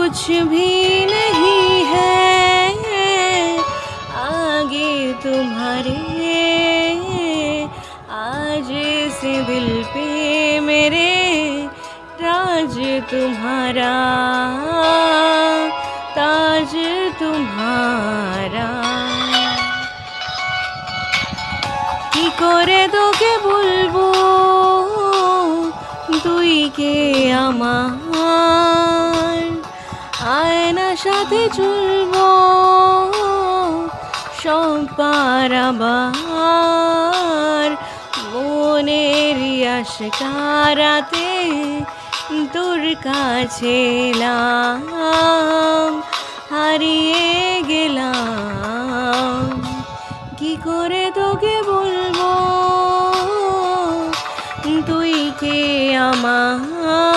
कुछ भी नहीं है आगे तुम्हारे। आज से दिल पे मेरे राज तुम्हारा, ताज तुम्हारा। কি করে তোকে বলবো তুই কে আমার, আয়নার সাথে চলবো সব পারাবার। মনের আশকারাতে তোর কাছে এলাম, হারিয়ে গেলাম। কি করে তোকে বলবো তুই কে আমার।